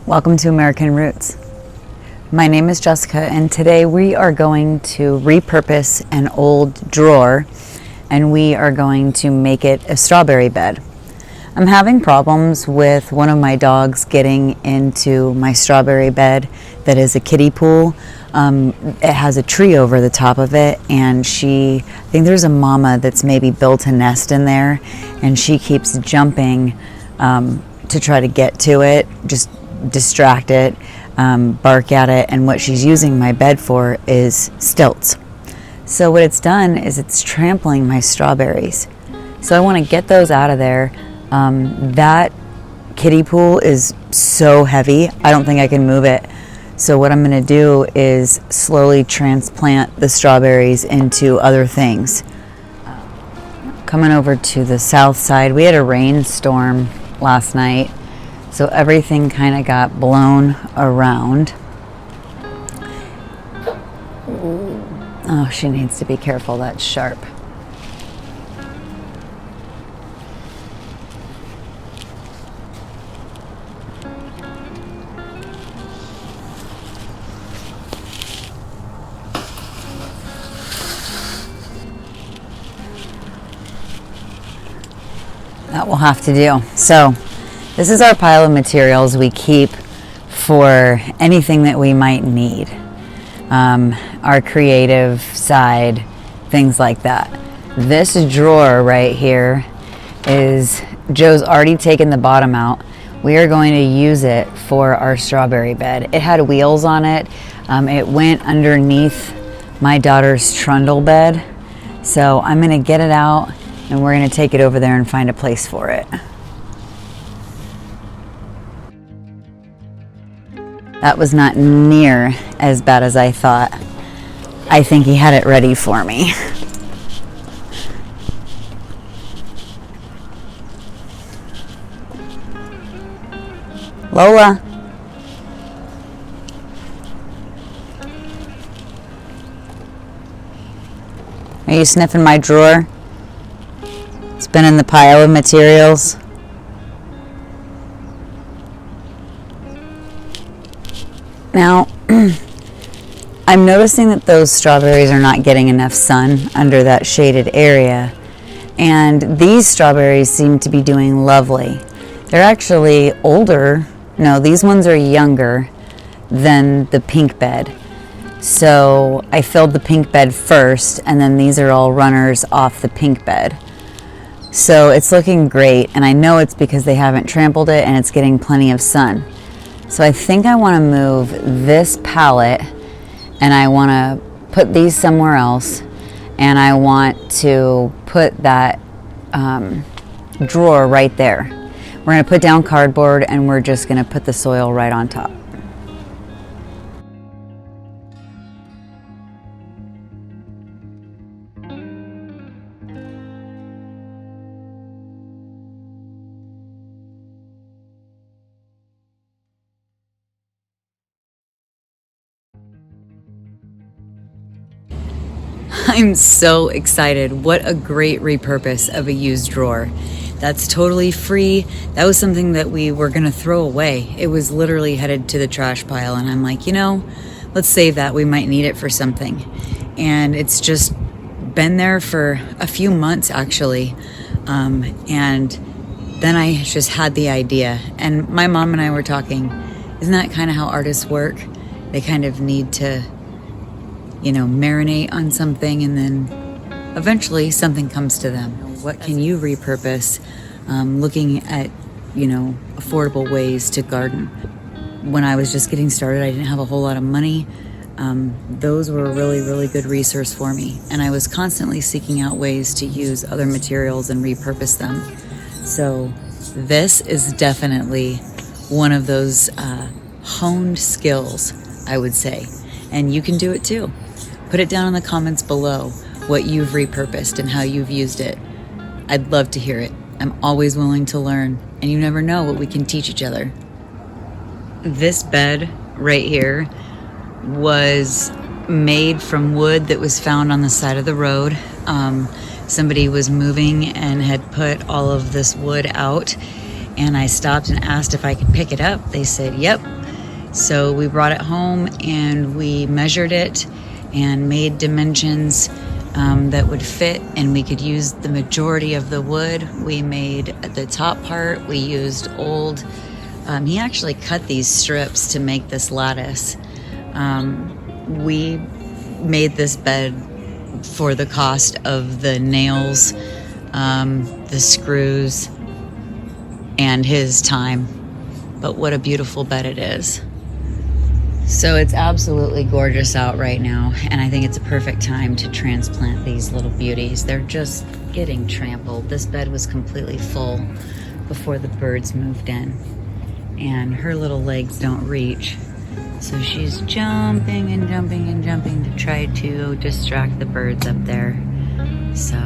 Welcome to American Roots. My name is Jessica, and today we are going to repurpose an old drawer and we are going to make it a strawberry bed. I'm having problems with one of my dogs getting into my strawberry bed that is a kiddie pool. It has a tree over the top of it, and I think there's a mama that's maybe built a nest in there, and she keeps jumping to try to get to it, just distract it, bark at it, and what she's using my bed for is stilts. So what it's done is it's trampling my strawberries. So I want to get those out of there. That kiddie pool is so heavy, I don't think I can move it. So what I'm going to do is slowly transplant the strawberries into other things. Coming over to the south side, we had a rainstorm last night, so everything kind of got blown around. Oh, she needs to be careful, that's sharp. That will have to do. So this is our pile of materials we keep for anything that we might need. Our creative side, things like that. This drawer right here is, Joe's already taken the bottom out. We are going to use it for our strawberry bed. It had wheels on it. It went underneath my daughter's trundle bed. So I'm gonna get it out and we're gonna take it over there and find a place for it. That was not near as bad as I thought. I think he had it ready for me. Lola. Are you sniffing my drawer? It's been in the pile of materials. Now, I'm noticing that those strawberries are not getting enough sun under that shaded area. And these strawberries seem to be doing lovely. They're actually older. No, these ones are younger than the pink bed. So I filled the pink bed first, and then these are all runners off the pink bed. So it's looking great, and I know it's because they haven't trampled it and it's getting plenty of sun. So I think I want to move this pallet, and I want to put these somewhere else, and I want to put that drawer right there. We're going to put down cardboard, and we're just going to put the soil right on top. I'm so excited. What a great repurpose of a used drawer. That's totally free. That was something that we were gonna throw away. It was literally headed to the trash pile, and I'm like, let's save that. We might need it for something. And it's just been there for a few months actually. And then I just had the idea, and my mom and I were talking, isn't that kind of how artists work? They kind of need to marinate on something, and then eventually something comes to them. What can you repurpose? Looking at, affordable ways to garden. When I was just getting started, I didn't have a whole lot of money. Those were a really, really good resource for me. And I was constantly seeking out ways to use other materials and repurpose them. So this is definitely one of those honed skills, I would say. And you can do it too. Put it down in the comments below what you've repurposed and how you've used it. I'd love to hear it. I'm always willing to learn, and you never know what we can teach each other. This bed right here was made from wood that was found on the side of the road. Somebody was moving and had put all of this wood out, and I stopped and asked if I could pick it up. They said, yep. So we brought it home and we measured it and made dimensions that would fit, and we could use the majority of the wood. We made the top part, we used old, he actually cut these strips to make this lattice. We made this bed for the cost of the nails, the screws, and his time. But what a beautiful bed it is. So it's absolutely gorgeous out right now, and I think it's a perfect time to transplant these little beauties. They're just getting trampled. This bed was completely full before the birds moved in, and her little legs don't reach. So she's jumping and jumping and jumping to try to distract the birds up there. So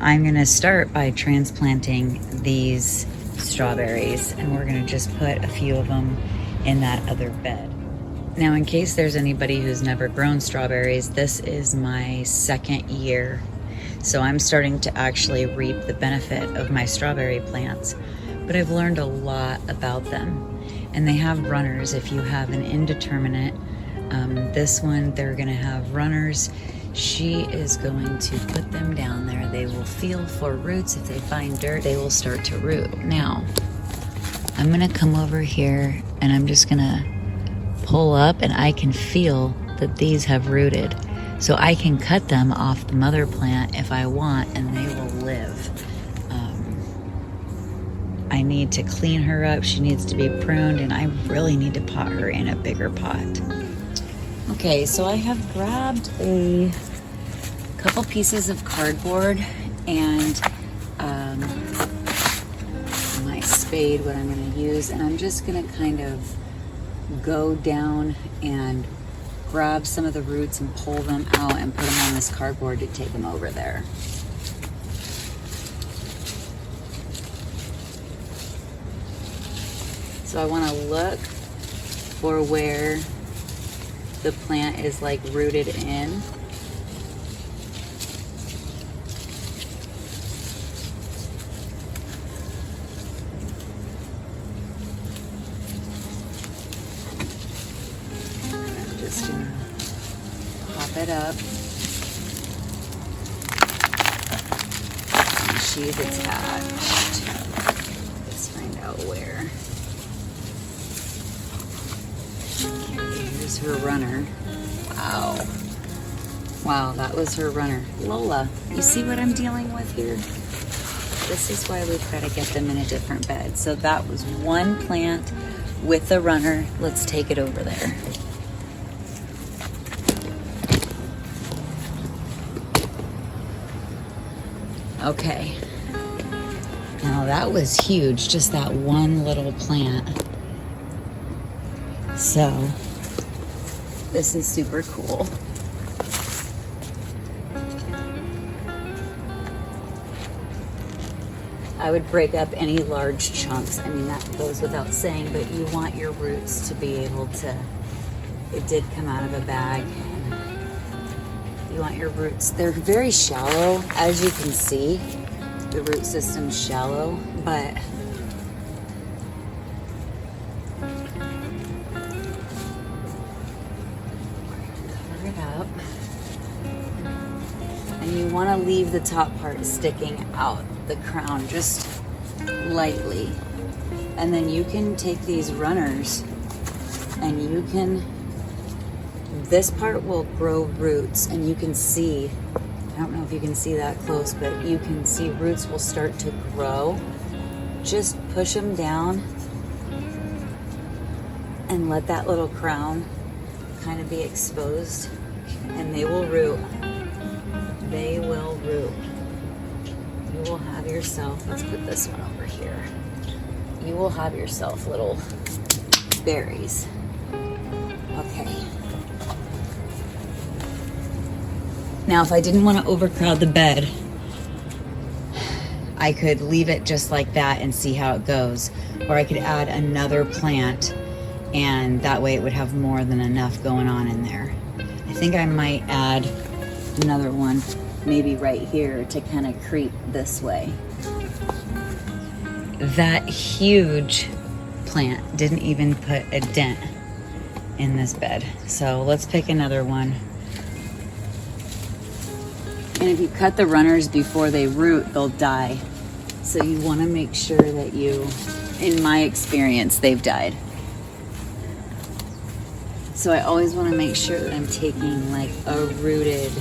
I'm gonna start by transplanting these strawberries, and we're gonna just put a few of them in that other bed. Now, in case there's anybody who's never grown strawberries, this is my second year. So I'm starting to actually reap the benefit of my strawberry plants, but I've learned a lot about them. And they have runners if you have an indeterminate. This one, they're gonna have runners. She is going to put them down there. They will feel for roots. If they find dirt, they will start to root. Now, I'm gonna come over here and I'm just gonna pull up, and I can feel that these have rooted. So I can cut them off the mother plant if I want, and they will live. I need to clean her up. She needs to be pruned, and I really need to pot her in a bigger pot. Okay, so I have grabbed a couple pieces of cardboard and my spade, what I'm going to use, and I'm just going to kind of go down and grab some of the roots and pull them out and put them on this cardboard to take them over there. So I want to look for where the plant is like rooted in. I'm just gonna pop it up. And she's attached. Let's find out where. Here's her runner. Wow. Wow, that was her runner. Lola, you see what I'm dealing with here? This is why we've got to get them in a different bed. So that was one plant with the runner. Let's take it over there. Okay. Now that was huge, just that one little plant. So this is super cool. I would break up any large chunks. I mean, that goes without saying, but you want your roots to be able to, it did come out of a bag. You want your roots, they're very shallow, as you can see. The root system's shallow, but cover it up. And you want to leave the top part sticking out, the crown, just lightly. And then you can take these runners and you can, this part will grow roots, and you can see, I don't know if you can see that close, but you can see roots will start to grow. Just push them down and let that little crown kind of be exposed, and they will root. They will root. You will have yourself, let's put this one over here. You will have yourself little berries. Okay. Now, if I didn't want to overcrowd the bed, I could leave it just like that and see how it goes. Or I could add another plant, and that way it would have more than enough going on in there. I think I might add another one, maybe right here, to kind of creep this way. that huge plant didn't even put a dent in this bed. So let's pick another one. And if you cut the runners before they root, they'll die. So you want to make sure that you, in my experience, they've died. So I always want to make sure that I'm taking like a rooted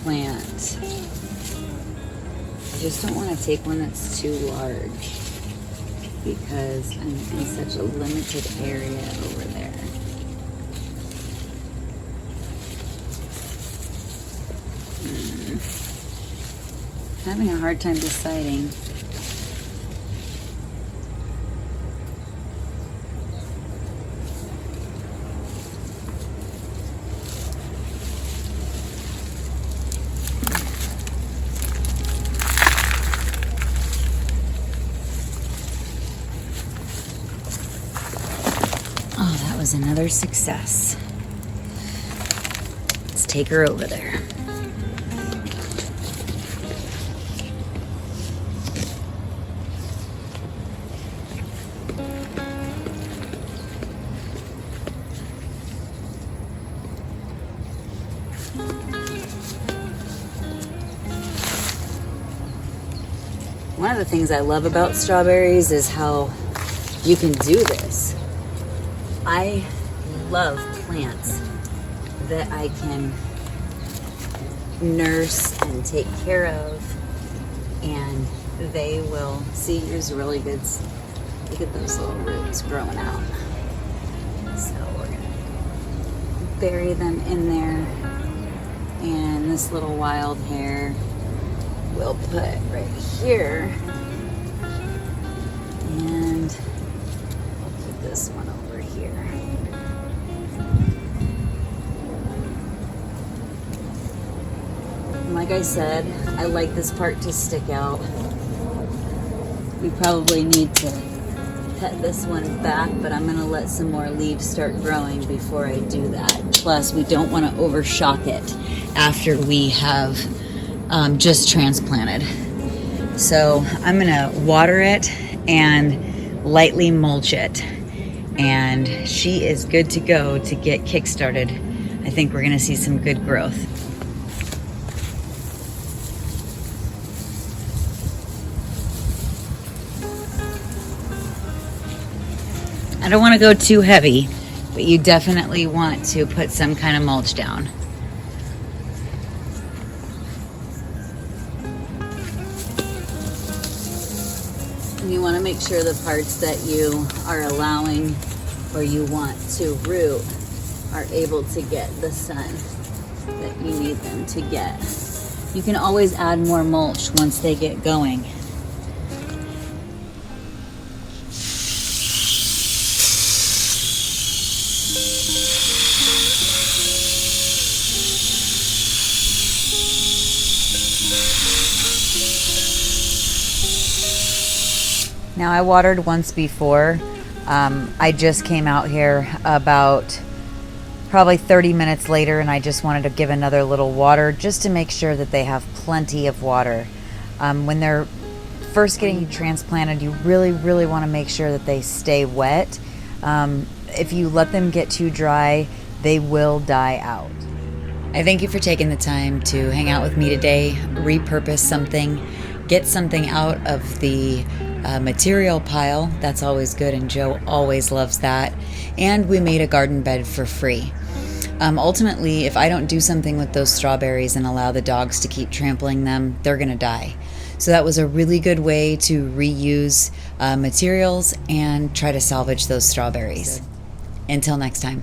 plant. I just don't want to take one that's too large because I'm in such a limited area over there. Having a hard time deciding. Oh, that was another success. Let's take her over there. One of the things I love about strawberries is how you can do this. I love plants that I can nurse and take care of, and they will, see, here's really good, look at those little roots growing out. So we're gonna bury them in there, and this little wild hair we'll put right here, and we'll put this one over here. And like I said, I like this part to stick out. We probably need to cut this one back, but I'm gonna let some more leaves start growing before I do that. Plus, we don't want to overshock it after we have just transplanted. So I'm gonna water it and lightly mulch it, and she is good to go to get kick-started. I think we're gonna see some good growth. I don't want to go too heavy, but you definitely want to put some kind of mulch down. You want to make sure the parts that you are allowing or you want to root are able to get the sun that you need them to get. You can always add more mulch once they get going. Now, I watered once before. I just came out here about probably 30 minutes later, and I just wanted to give another little water just to make sure that they have plenty of water. When they're first getting transplanted, you really want to make sure that they stay wet. If you let them get too dry, they will die out. I thank you for taking the time to hang out with me today, repurpose something, get something out of the material pile. That's always good, and Joe always loves that. And we made a garden bed for free. Ultimately, if I don't do something with those strawberries and allow the dogs to keep trampling them, they're gonna die. So that was a really good way to reuse materials and try to salvage those strawberries. Until next time.